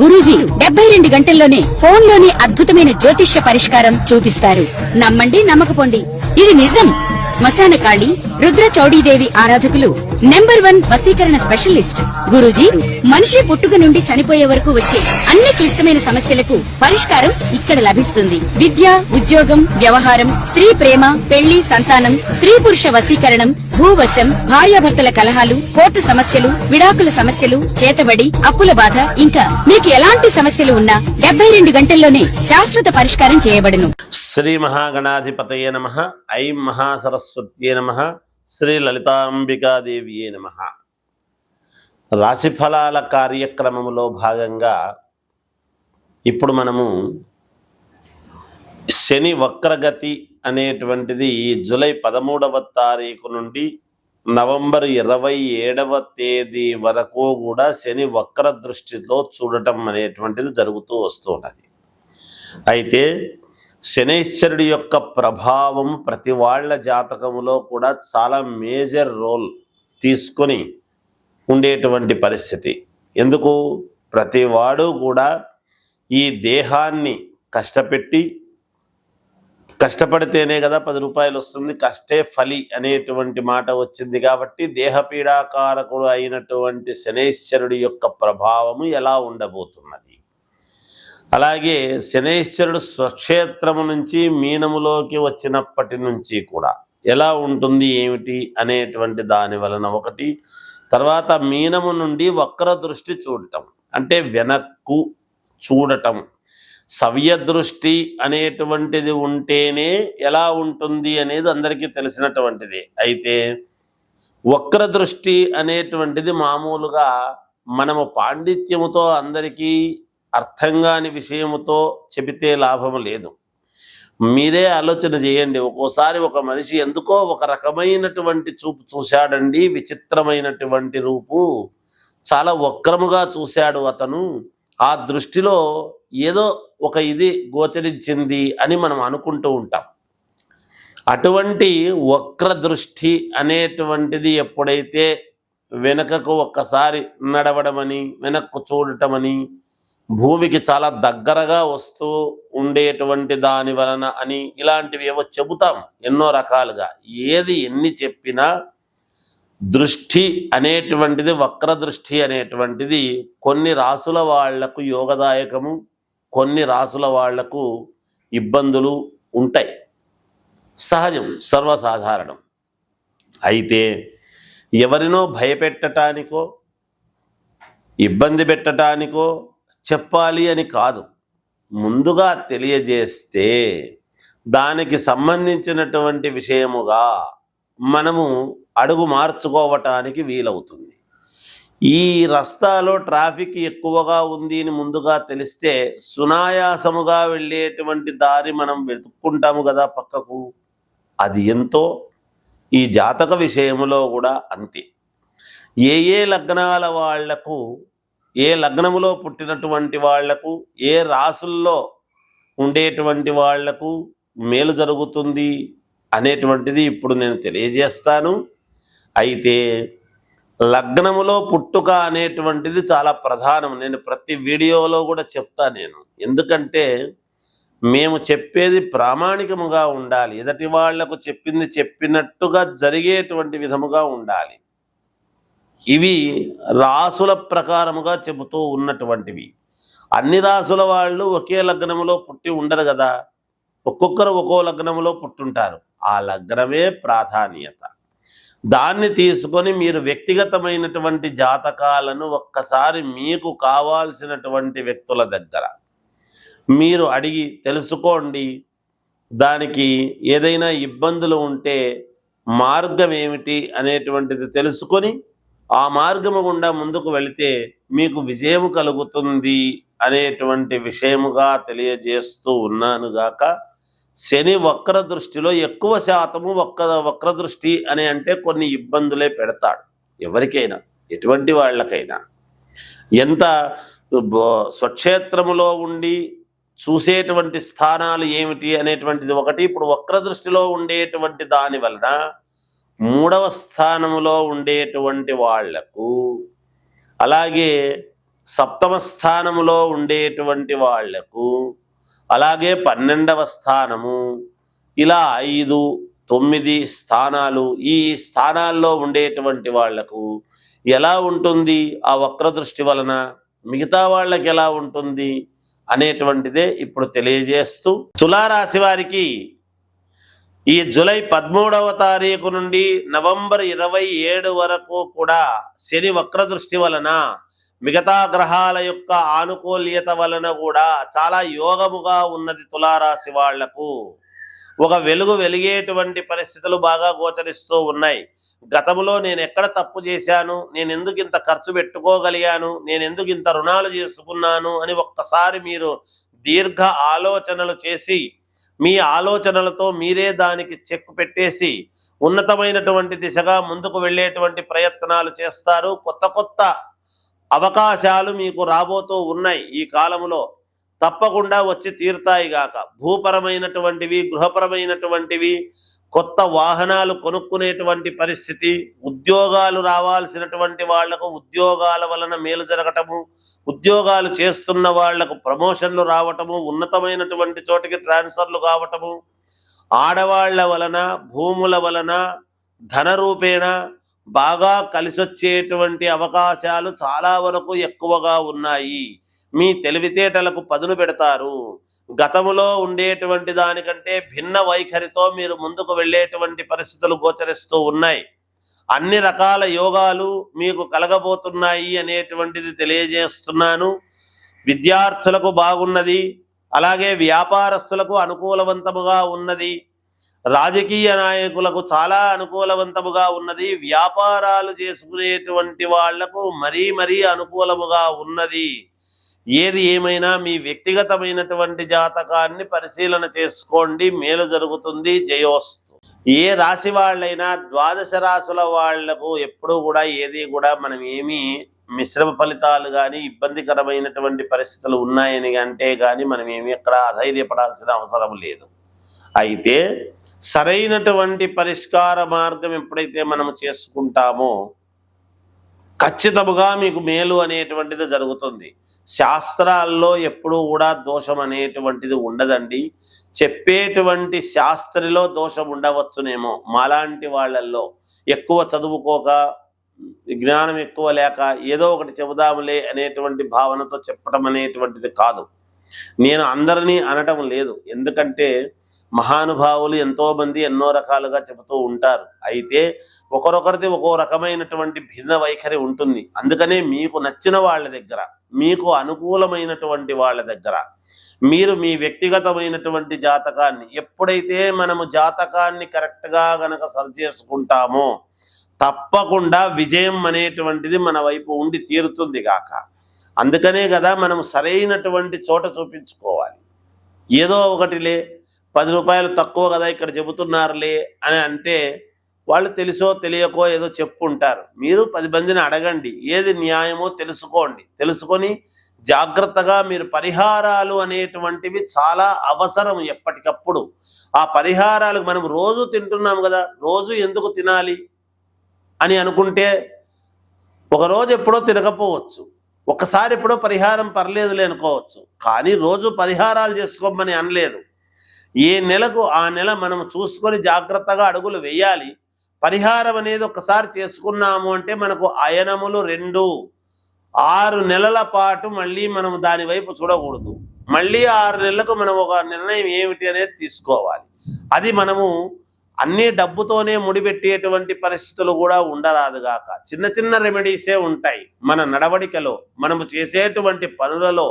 గురూజీ 72 గంటల్లోనే ఫోన్ లోని అద్భుతమైన జ్యోతిష్య పరిష్కారం చూపిస్తారు. నమ్మండి నమ్మకపోండి, ఇది నిజం. శ్మశాన కాళి రుద్ర చౌడీదేవి ఆరాధకులు నంబర్ 1 వశీకరణ స్పెషలిస్ట్. గురూజీ మనిషి పుట్టుక నుండి చనిపోయే వరకు వచ్చే అన్ని క్లిష్టమైన సమస్యలకు పరిష్కారం ఇక్కడ లభిస్తుంది. విద్య, ఉద్యోగం, వ్యవహారం, స్త్రీ ప్రేమ, పెళ్లి, సంతానం, స్త్రీ పురుష వశీకరణం, భూవశం, భార్యాభర్తల కలహాలు, కోర్టు సమస్యలు, విడాకుల సమస్యలు, చేతబడి, అప్పుల బాధ, ఇంకా మీకు ఎలాంటి సమస్యలు ఉన్నా 72 గంటల్లోనే శాశ్వత పరిష్కారం చేయబడును. శ్రీ మహాగణాధిపతయే నమః. ఐం మహాసరస్వత్యే నమః. శ్రీ లలితాంబికాదేవియే నమః. రాశిఫలాల కార్యక్రమంలో భాగంగా ఇప్పుడు మనము శని వక్రగతి అనేటువంటిది జూలై 13వ తారీఖు నుండి నవంబర్ 27వ తేదీ వరకు కూడా శని వక్ర దృష్టిలో చూడటం అనేటువంటిది జరుగుతూ వస్తున్నది. అయితే శనైశ్వరుడి యొక్క ప్రభావం ప్రతి వాళ్ళ జాతకములో కూడా చాలా మేజర్ రోల్ తీసుకొని ఉండేటువంటి పరిస్థితి. ఎందుకు? ప్రతివాడు కూడా ఈ దేహాన్ని కష్టపడితేనే కదా 10 రూపాయలు వస్తుంది, కష్టే ఫలి అనేటువంటి మాట వచ్చింది. కాబట్టి దేహపీడాకారకుడు అయినటువంటి శనైశ్వరుడి యొక్క ప్రభావము ఎలా ఉండబోతున్నది, అలాగే శనైశ్వరుడు స్వక్షేత్రము నుంచి మీనములోకి వచ్చినప్పటి నుంచి కూడా ఎలా ఉంటుంది ఏమిటి అనేటువంటి దాని వలన ఒకటి, తర్వాత మీనము నుండి వక్ర దృష్టి చూడటం అంటే వెనక్కు చూడటం, సవ్య దృష్టి అనేటువంటిది ఉంటేనే ఎలా ఉంటుంది అనేది అందరికీ తెలిసినటువంటిది. అయితే వక్ర దృష్టి అనేటువంటిది మామూలుగా మనము పాండిత్యముతో అందరికీ అర్థం కాని విషయముతో చెబితే లాభం లేదు. మీరే ఆలోచన చేయండి. ఒక్కోసారి ఒక మనిషి ఎందుకో ఒక రకమైనటువంటి చూపు చూశాడండి, విచిత్రమైనటువంటి రూపు, చాలా వక్రముగా చూశాడు అతను, ఆ దృష్టిలో ఏదో ఒక ఇది గోచరించింది అని మనం అనుకుంటూ ఉంటాం. అటువంటి వక్ర దృష్టి అనేటువంటిది ఎప్పుడైతే వెనకకు ఒక్కసారి నడవడమని, వెనక్కు చూడటమని, భూమికి చాలా దగ్గరగా వస్తూ ఉండేటువంటి దాని వలన అని ఇలాంటివి ఏవో చెబుతాం ఎన్నో రకాలుగా. ఏది ఎన్ని చెప్పినా దృష్టి అనేటువంటిది, వక్ర దృష్టి అనేటువంటిది కొన్ని రాసుల వాళ్లకు యోగదాయకము, కొన్ని రాసుల వాళ్లకు ఇబ్బందులు ఉంటాయి. సహజం, సర్వసాధారణం. అయితే ఎవరినో భయపెట్టడానికో ఇబ్బంది పెట్టడానికో చెప్పాలి అని కాదు, ముందుగా తెలియజేస్తే దానికి సంబంధించినటువంటి విషయముగా మనము అడుగు మార్చుకోవటానికి వీలవుతుంది. ఈ రస్తాలో ట్రాఫిక్ ఎక్కువగా ఉంది అని ముందుగా తెలిస్తే సునాయాసముగా వెళ్ళేటువంటి దారి మనం వెతుక్కుంటాము కదా పక్కకు. అది ఎంతో ఈ జాతక విషయములో కూడా అంతే. ఏ లగ్నాల వాళ్లకు, ఏ లగ్నములో పుట్టినటువంటి వాళ్లకు, ఏ రాసుల్లో ఉండేటువంటి వాళ్లకు మేలు జరుగుతుంది అనేటువంటిది ఇప్పుడు నేను తెలియజేస్తాను. అయితే లగ్నములో పుట్టుక అనేటువంటిది చాలా ప్రధానం. నేను ప్రతి వీడియోలో కూడా చెప్తాను. ఎందుకంటే మేము చెప్పేది ప్రామాణికముగా ఉండాలి, ఎదటి వాళ్లకు చెప్పింది చెప్పినట్టుగా జరిగేటువంటి విధముగా ఉండాలి. ఇవి రాసుల ప్రకారముగా చెబుతూ ఉన్నటువంటివి. అన్ని రాసుల వాళ్ళు ఒకే లగ్నములో పుట్టి ఉండరు కదా, ఒక్కొక్కరు ఒక్కో లగ్నములో పుట్టుంటారు. ఆ లగ్నమే ప్రాధాన్యత. దాన్ని తీసుకొని మీరు వ్యక్తిగతమైనటువంటి జాతకాలను ఒక్కసారి మీకు కావాల్సినటువంటి వ్యక్తుల దగ్గర మీరు అడిగి తెలుసుకోండి. దానికి ఏదైనా ఇబ్బందులు ఉంటే మార్గం ఏమిటి అనేటువంటిది తెలుసుకొని ఆ మార్గము గుండా ముందుకు వెళితే మీకు విజయము కలుగుతుంది అనేటువంటి విషయముగా తెలియజేస్తూ ఉన్నానుగాక. శని వక్ర దృష్టిలో ఎక్కువ శాతము వక్ర దృష్టి అని అంటే కొన్ని ఇబ్బందులే పెడతాడు ఎవరికైనా, ఎటువంటి వాళ్ళకైనా. ఎంత స్వక్షేత్రములో ఉండి చూసేటువంటి స్థానాలు ఏమిటి అనేటువంటిది ఒకటి. ఇప్పుడు వక్ర దృష్టిలో ఉండేటువంటి దాని వలన 3వ స్థానములో ఉండేటువంటి వాళ్లకు, అలాగే సప్తమ స్థానములో ఉండేటువంటి వాళ్లకు, అలాగే 12వ స్థానము, ఇలా 5, 9 స్థానాలు, ఈ స్థానాల్లో ఉండేటువంటి వాళ్లకు ఎలా ఉంటుంది ఆ వక్ర దృష్టి వలన, మిగతా వాళ్ళకి ఎలా ఉంటుంది అనేటువంటిదే ఇప్పుడు తెలియజేస్తూ, తులారాశి వారికి ఈ జూలై 13వ తారీఖు నుండి నవంబర్ 27 వరకు కూడా శని వక్ర దృష్టి వలన, మిగతా గ్రహాల యొక్క ఆనుకూల్యత వలన కూడా చాలా యోగముగా ఉన్నది. తులారాశి వాళ్లకు ఒక వెలిగేటువంటి పరిస్థితులు బాగా గోచరిస్తూ ఉన్నాయి. గతంలో నేను ఎక్కడ తప్పు చేశాను, నేను ఎందుకు ఇంత ఖర్చు పెట్టుకోగలిగాను, నేను ఎందుకు ఇంత రుణాలు చేసుకున్నాను అని ఒక్కసారి మీరు దీర్ఘ ఆలోచనలు చేసి, మీ ఆలోచనలతో మీరే దానికి చెక్ పెట్టేసి ఉన్నతమైనటువంటి దిశగా ముందుకు వెళ్ళేటువంటి ప్రయత్నాలు చేస్తారు. కొత్త అవకాశాలు మీకు రాబోతూ ఉన్నాయి. ఈ కాలంలో తప్పకుండా వచ్చి తీరుతాయి గాక. భూపరమైనటువంటివి, గృహపరమైనటువంటివి, కొత్త వాహనాలు కొనుక్కునేటువంటి పరిస్థితి, ఉద్యోగాలు రావాల్సినటువంటి వాళ్లకు ఉద్యోగాల వలన మేలు జరగటము, ఉద్యోగాలు చేస్తున్న వాళ్లకు ప్రమోషన్లు రావటము, ఉన్నతమైనటువంటి చోటికి ట్రాన్స్ఫర్లు కావటము, ఆడవాళ్ల వలన, భూముల వలన, ధన రూపేణ బాగా కలిసొచ్చేటువంటి అవకాశాలు చాలా వరకు ఎక్కువగా ఉన్నాయి. మీ తెలివితేటలకు పదును పెడతారు. గతములో ఉండేటువంటి దానికంటే భిన్న వైఖరితో మీరు ముందుకు వెళ్ళేటువంటి పరిస్థితులు గోచరిస్తూ ఉన్నాయి. అన్ని రకాల యోగాలు మీకు కలగబోతున్నాయి అనేటువంటిది తెలియజేస్తున్నాను. విద్యార్థులకు బాగున్నది, అలాగే వ్యాపారస్తులకు అనుకూలవంతముగా ఉన్నది, రాజకీయ నాయకులకు చాలా అనుకూలవంతముగా ఉన్నది, వ్యాపారాలు చేసుకునేటువంటి వాళ్లకు మరీ అనుకూలముగా ఉన్నది. ఏది ఏమైనా మీ వ్యక్తిగతమైనటువంటి జాతకాన్ని పరిశీలన చేసుకోండి, మేలు జరుగుతుంది. జయోస్తు. ఏ రాశి వాళ్ళైనా ద్వాదశ రాశుల వాళ్లకు ఎప్పుడూ కూడా ఏది కూడా మనం ఏమీ మిశ్రమ ఫలితాలు కానీ ఇబ్బందికరమైనటువంటి పరిస్థితులు ఉన్నాయని అంటే కానీ మనం ఏమి ఎక్కడ అధైర్యపడాల్సిన అవసరం లేదు. అయితే సరైనటువంటి పరిష్కార మార్గం ఎప్పుడైతే మనము చేసుకుంటామో ఖచ్చితంగా మీకు మేలు అనేటువంటిది జరుగుతుంది. శాస్త్రాల్లో ఎప్పుడూ కూడా దోషం అనేటువంటిది ఉండదండి. చెప్పేటువంటి శాస్త్రిలో దోషం ఉండవచ్చునేమో, మాలాంటి వాళ్ళల్లో ఎక్కువ చదువుకోక, జ్ఞానం ఎక్కువ లేక ఏదో ఒకటి చెబుదాములే అనేటువంటి భావనతో చెప్పడం అనేటువంటిది కాదు. నేను అందరినీ అనటం లేదు, ఎందుకంటే మహానుభావులు ఎంతో మంది ఎన్నో రకాలుగా చెబుతూ ఉంటారు. అయితే ఒకరొకరిది ఒక్కో రకమైనటువంటి భిన్న వైఖరి ఉంటుంది. అందుకనే మీకు నచ్చిన వాళ్ళ దగ్గర, మీకు అనుకూలమైనటువంటి వాళ్ళ దగ్గర మీరు మీ వ్యక్తిగతమైనటువంటి జాతకాన్ని, ఎప్పుడైతే మనము జాతకాన్ని కరెక్ట్గా గనక సరి చేసుకుంటామో తప్పకుండా విజయం అనేటువంటిది మన వైపు ఉండి తీరుతుంది గాక. అందుకనే కదా మనం సరైనటువంటి చోట చూపించుకోవాలి. ఏదో ఒకటిలే 10 రూపాయలు తక్కువ కదా ఇక్కడ చెబుతున్నారులే అని అంటే వాళ్ళు తెలుసో తెలియకో ఏదో చెప్పుంటారు. మీరు 10 మందిని అడగండి, ఏది న్యాయమో తెలుసుకోండి. తెలుసుకొని జాగ్రత్తగా మీరు పరిహారాలు అనేటువంటివి చాలా అవసరం ఎప్పటికప్పుడు. ఆ పరిహారాలకు మనం రోజు తింటున్నాం కదా, రోజు ఎందుకు తినాలి అని అనుకుంటే ఒకరోజు ఎప్పుడో తినకపోవచ్చు, ఒకసారి ఎప్పుడో పరిహారం పర్లేదులే అనుకోవచ్చు. కానీ రోజు పరిహారాలు చేసుకోమని అనలేదు. ఏ నెలకు ఆ నెల మనం చూసుకొని జాగ్రత్తగా అడుగులు వేయాలి. పరిహారం అనేది ఒకసారి చేసుకున్నాము అంటే మనకు అయనములు 2 6 నెలల పాటు మళ్ళీ మనం దాని వైపు చూడకూడదు. మళ్ళీ 6 నెలలకు మనం ఒక నిర్ణయం ఏమిటి అనేది తీసుకోవాలి. అది మనము అన్ని డబ్బుతోనే ముడిపెట్టేటువంటి పరిస్థితులు కూడా ఉండరాదుగాక. చిన్న రెమెడీసే ఉంటాయి. మన నడవడికలో, మనము చేసేటువంటి పనులలో,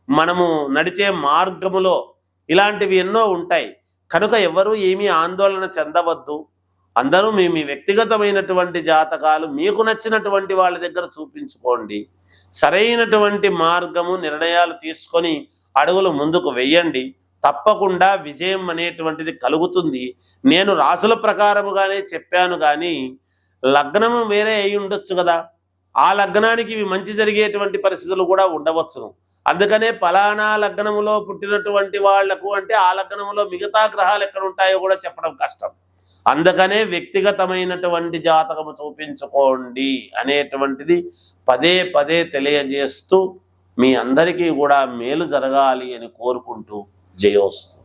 మనము నడిచే మార్గములో ఇలాంటివి ఎన్నో ఉంటాయి. కనుక ఎవరు ఏమీ ఆందోళన చెందవద్దు. అందరూ మీ వ్యక్తిగతమైనటువంటి జాతకాలు మీకు నచ్చినటువంటి వాళ్ళ దగ్గర చూపించుకోండి. సరైనటువంటి మార్గము, నిర్ణయాలు తీసుకొని అడుగులు ముందుకు వెయ్యండి. తప్పకుండా విజయం అనేటువంటిది కలుగుతుంది. నేను రాసుల ప్రకారముగానే చెప్పాను, కానీ లగ్నము వేరే అయి ఉండొచ్చు కదా. ఆ లగ్నానికి ఇవి మంచి జరిగేటువంటి పరిస్థితులు కూడా ఉండవచ్చును. అందుకనే ఫలానా లగ్నములో పుట్టినటువంటి వాళ్లకు అంటే ఆ లగ్నములో మిగతా గ్రహాలు ఎక్కడ ఉంటాయో కూడా చెప్పడం కష్టం. అందుకనే వ్యక్తిగతమైనటువంటి జాతకము చూపించుకోండి అనేటువంటిది పదే పదే తెలియజేస్తూ మీ అందరికీ కూడా మేలు జరగాలి అని కోరుకుంటూ జయోస్తు.